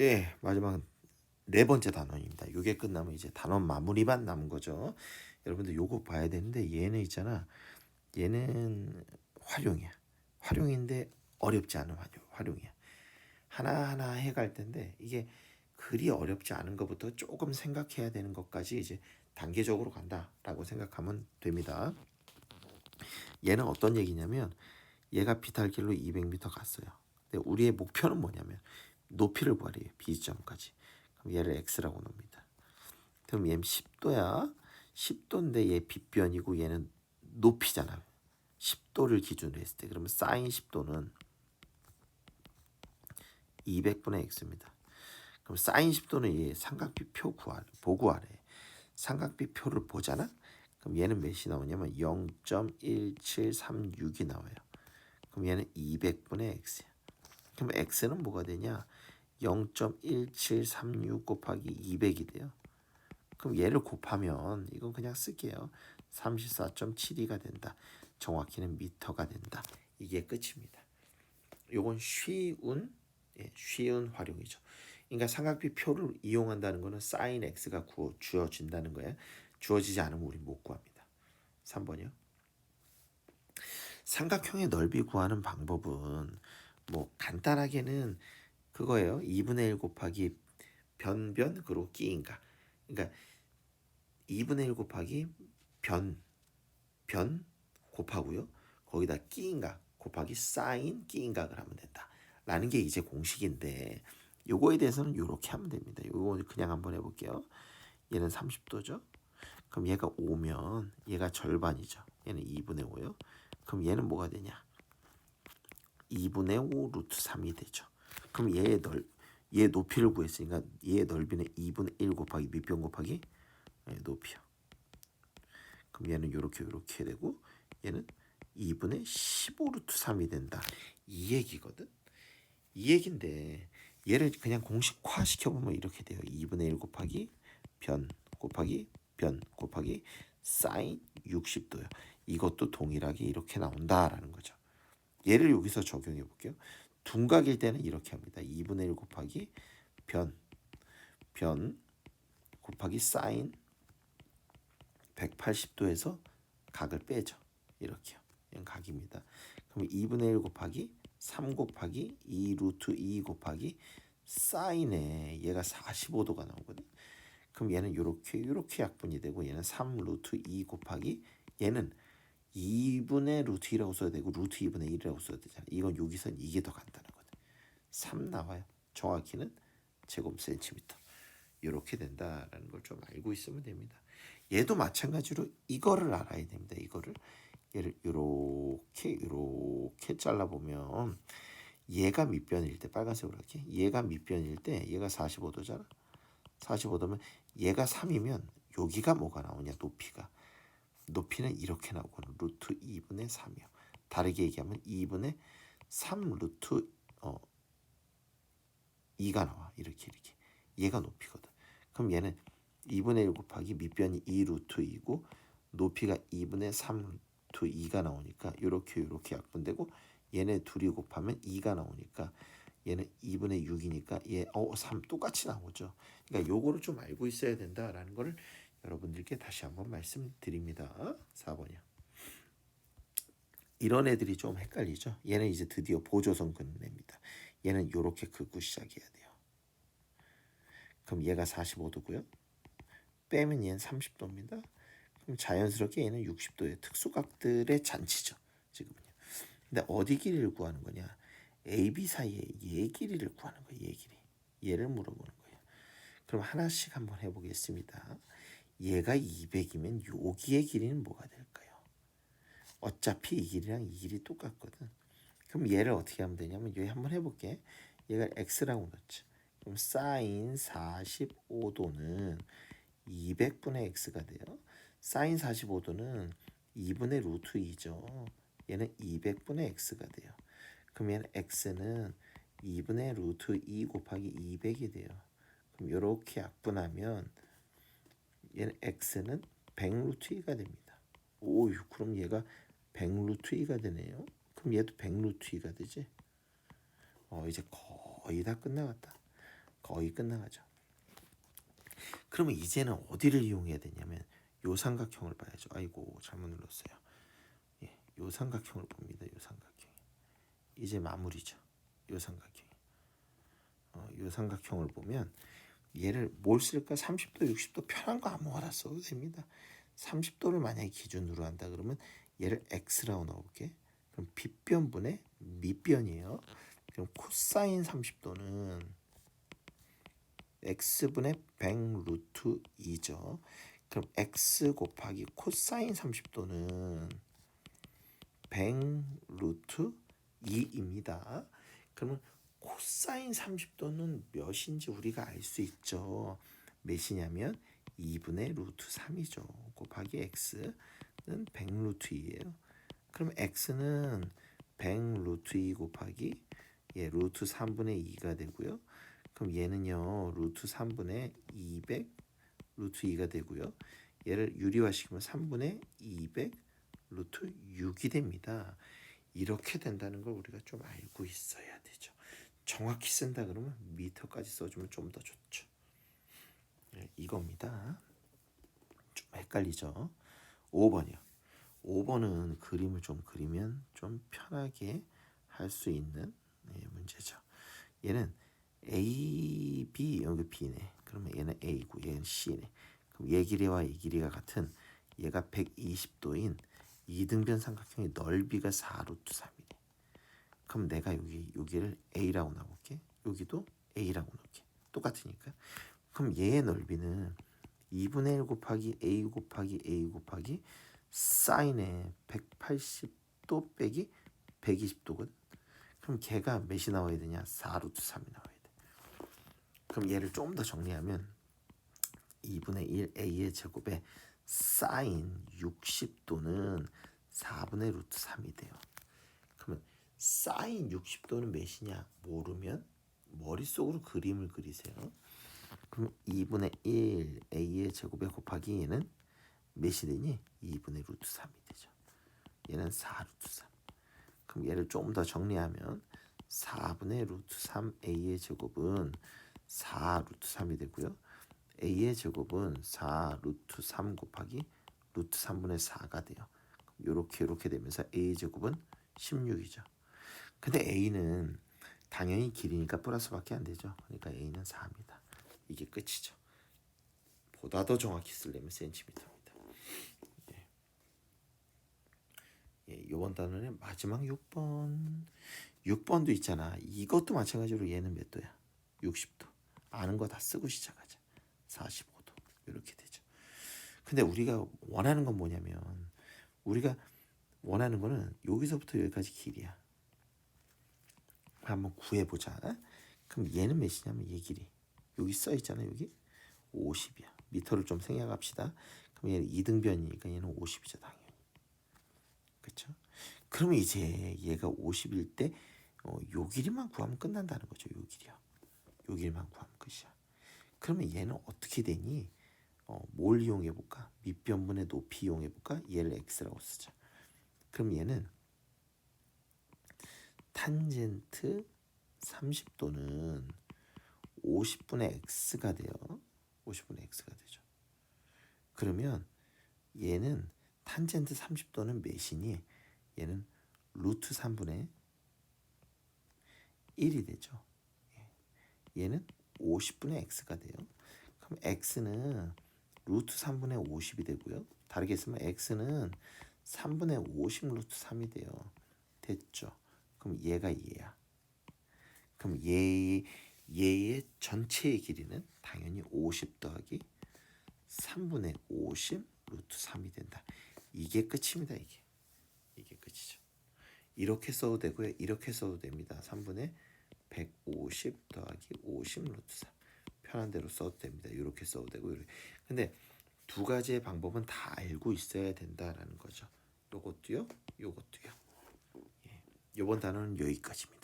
예, 마지막 네 번째 단원입니다. 이게 끝나면 이제 단원 마무리만 남은 거죠. 여러분들 요거 봐야 되는데 얘는 있잖아. 얘는 활용이야. 활용인데 어렵지 않은 활용이야. 하나하나 해갈 텐데 이게 그리 어렵지 않은 것부터 조금 생각해야 되는 것까지 이제 단계적으로 간다라고 생각하면 됩니다. 얘는 어떤 얘기냐면 얘가 비탈길로 200m 갔어요. 근데 우리의 목표는 뭐냐면 높이를 구하래요. B점까지. 그럼 얘를 X라고 놉니다. 그럼 얘는 10도야. 10도인데 얘 빗변이고 얘는 높이잖아. 10도를 기준으로 했을 때 그러면 사인 10도는 200분의 X입니다. 그럼 사인 10도는 얘 삼각비 표 보고 하래. 삼각비 표를 보잖아. 그럼 얘는 몇이 나오냐면 0.1736이 나와요. 그럼 얘는 200분의 X야. 그럼 X는 뭐가 되냐? 0.1736 곱하기 200이 돼요. 그럼 얘를 곱하면 이건 그냥 쓸게요. 34.72가 된다. 정확히는 미터가 된다. 이게 끝입니다. 요건 쉬운 활용이죠. 그러니까 삼각비 표를 이용한다는 거는 사인 x가 주어진다는 거야. 주어지지 않으면 우리 못 구합니다. 3번이요. 삼각형의 넓이 구하는 방법은 뭐 간단하게는 그거예요. 2분의 1 곱하기 변변 그리고 끼인가. 그러니까 2분의 1 곱하기 변 곱하고요. 거기다 끼인각 곱하기 사인 끼인각을 하면 된다. 라는 게 이제 공식인데 요거에 대해서는 요렇게 하면 됩니다. 요거 그냥 한번 해볼게요. 얘는 30도죠. 그럼 얘가 5면 얘가 절반이죠. 얘는 2분의 5요. 그럼 얘는 뭐가 되냐? 2분의 5 루트 3이 되죠. 그럼 얘 높이를 구했으니까 얘의 넓이는 2분의 1 곱하기 밑변 곱하기 높이요. 그럼 얘는 요렇게 되고 얘는 2분의 15 루트 3이 된다. 이 얘기거든. 이 얘긴데 얘를 그냥 공식화 시켜보면 이렇게 돼요. 2분의 1 곱하기 변 곱하기 사인 60도요. 이것도 동일하게 이렇게 나온다라는 거죠. 얘를 여기서 적용해 볼게요. 둔각일 때는 이렇게 합니다. 2분의 1 곱하기 변 곱하기 사인 180도에서 각을 빼죠. 이렇게요. 이건 각입니다. 그럼 2분의 1 곱하기 3 곱하기 2 루트 2 곱하기 사인에 얘가 45도가 나오거든. 그럼 얘는 요렇게 약분이 되고 얘는 3 루트 2 곱하기 얘는 2분의 루트 2라고 써야 되고 루트 2분의 1이라고 써야 되잖아. 이건 여기서 이게 더 간단하거든. 3 나와요. 정확히는 제곱 센티미터. 이렇게 된다라는 걸 좀 알고 있으면 됩니다. 얘도 마찬가지로 이거를 알아야 됩니다. 얘를 이렇게 잘라보면 얘가 밑변일 때 빨간색으로 할게. 얘가 밑변일 때 얘가 45도잖아. 45도면 얘가 3이면 여기가 뭐가 나오냐? 높이는 이렇게 나오거든. 루트 2분의 3이요. 다르게 얘기하면 2분의 3 루트 2가 나와. 이렇게 얘가 높이거든. 그럼 얘는 2분의 1 곱하기 밑변이 2 루트 2고 높이가 2분의 3 루트 2가 나오니까 이렇게 약분되고 얘네 둘이 곱하면 2가 나오니까 얘는 2분의 6이니까 얘 3 똑같이 나오죠. 그러니까 요거를 좀 알고 있어야 된다라는 거를 여러분들께 다시 한번 말씀드립니다. 4번이요. 이런 애들이 좀 헷갈리죠. 얘는 이제 드디어 보조선 긋는 애입니다. 얘는 요렇게 긋고 시작해야 돼요. 그럼 얘가 45도고요. 빼면 얘는 30도입니다. 그럼 자연스럽게 얘는 60도의 특수각들의 잔치죠. 지금은요. 근데 어디 길이를 구하는 거냐? AB 사이에 얘 길이를 구하는 거예요. 얘 길이. 얘를 물어보는 거예요. 그럼 하나씩 한번 해보겠습니다. 얘가 200이면 여기의 길이는 뭐가 될까요? 어차피 이 길이랑 이 길이 똑같거든. 그럼 얘를 어떻게 하면 되냐면 여기 한번 해볼게. 얘가 x라고 넣지. 그럼 사인 45도는 200분의 x가 돼요. 사인 45도는 2분의 루트 2죠. 얘는 200분의 x가 돼요. 그럼 얘는 x는 2분의 루트 2 곱하기 200이 돼요. 그럼 이렇게 약분하면 얘는 x는 100 루트 2가 됩니다. 오, 그럼 얘가 100 루트 2가 되네요. 그럼 얘도 100 루트 2가 되지. 이제 거의 다 끝나갔다. 거의 끝나가죠. 그러면 이제는 어디를 이용해야 되냐면 요 삼각형을 봐야죠. 아이고 잘못 눌렀어요. 예, 요 삼각형을 봅니다. 요 삼각형. 이제 마무리죠. 요 삼각형. 요 삼각형을 보면 얘를 뭘 쓸까? 30도, 60도 편한 거 아무거나 써도 됩니다. 30도를 만약에 기준으로 한다 그러면 얘를 x라고 넣어볼게. 그럼 빗변분의 밑변이에요. 그럼 코사인 30도는 x분의 100 루트 2죠. 그럼 x 곱하기 코사인 30도는 100 루트 2입니다. 그러면 코사인 30도는 몇인지 우리가 알 수 있죠. 몇이냐면 2분의 루트 3이죠. 곱하기 x는 100 루트 2예요. 그럼 x는 100 루트 2 곱하기 루트 3분의 2가 되고요. 그럼 얘는요 루트 3분의 200 루트 2가 되고요. 얘를 유리화시키면 3분의 200 루트 6이 됩니다. 이렇게 된다는 걸 우리가 좀 알고 있어야 되죠. 정확히 쓴다 그러면 미터까지 써주면 좀 더 좋죠. 이겁니다. 좀 헷갈리죠. 5번이요. 5번은 그림을 좀 그리면 좀 편하게 할 수 있는 문제죠. 얘는 A, B, 여기 B네. 그러면 얘는 A고 얘는 C네. 그럼 얘 길이와 이 길이가 같은 얘가 120도인 이등변 삼각형의 넓이가 4루트 3이네. 그럼 내가 여기를 A라고 놔볼게. 여기도 A라고 놓을게. 똑같으니까. 그럼 얘의 넓이는 2분의 1 곱하기 A 곱하기 A 곱하기 사인의 180도 빼기 120도거든. 그럼 걔가 몇이 나와야 되냐? 4루트 3이 나와야 돼. 그럼 얘를 좀 더 정리하면 2분의 1 A의 제곱에 사인 60도는 4분의 루트 3이 돼요. 그러면 사인 60도는 몇이냐 모르면 머릿속으로 그림을 그리세요. 그럼 2분의 1 A의 제곱에 곱하기 얘는 몇이 되니? 2분의 루트 3이 되죠. 얘는 4루트 3. 그럼 얘를 조금 더 정리하면 4분의 루트 3 A의 제곱은 4 루트 3이 되고요. A의 제곱은 4 루트 3 곱하기 루트 3분의 4가 돼요. 이렇게 되면서 A의 제곱은 16이죠. 근데 A는 당연히 길이니까 플러스밖에 안 되죠. 그러니까 A는 4입니다. 이게 끝이죠. 보다 더 정확히 쓰려면 센티미터입니다. 이번 단원의 마지막 6번. 6번도 있잖아. 이것도 마찬가지로 얘는 몇 도야? 60도. 아는 거 다 쓰고 시작하자. 45도. 이렇게 되죠. 근데 우리가 원하는 건 뭐냐면 우리가 원하는 거는 여기서부터 여기까지 길이야. 한번 구해보자. 그럼 얘는 몇이냐면 얘 길이. 여기 써 있잖아. 여기 50이야. 미터를 좀 생략합시다. 그럼 얘는 이등변이니까 얘는 50이죠. 당연히. 그렇죠? 그러면 이제 얘가 50일 때 요 길이만 구하면 끝난다는 거죠. 요 길이요. 요 길이만 구하면 끝이야. 그러면 얘는 어떻게 되니? 뭘 이용해 볼까? 밑변분의 높이 이용해 볼까? 얘를 x라고 쓰자. 그럼 얘는 탄젠트 30도는 50분의 x가 돼요. 50분의 x가 되죠. 그러면 얘는 탄젠트 30도는 몇이니? 얘는 루트 3분의 1이 되죠. 얘는 50분의 x가 돼요. 그럼 x는 루트 3분의 50이 되고요. 다르게 쓰면 x는 3분의 50 루트 3이 돼요. 됐죠. 그럼 얘가 얘야. 그럼 얘의 전체의 길이는 당연히 50 더하기 3분의 50 루트 3이 된다. 이게 끝입니다. 이게 끝이죠. 이렇게 써도 되고요. 이렇게 써도 됩니다. 3분의 150 더하기 50 루트 3. 편한 대로 써도 됩니다. 이렇게 써도 되고 이렇게. 근데 두 가지의 방법은 다 알고 있어야 된다라는 거죠. 요것도요. 요것도요. 이번 단어는 여기까지입니다.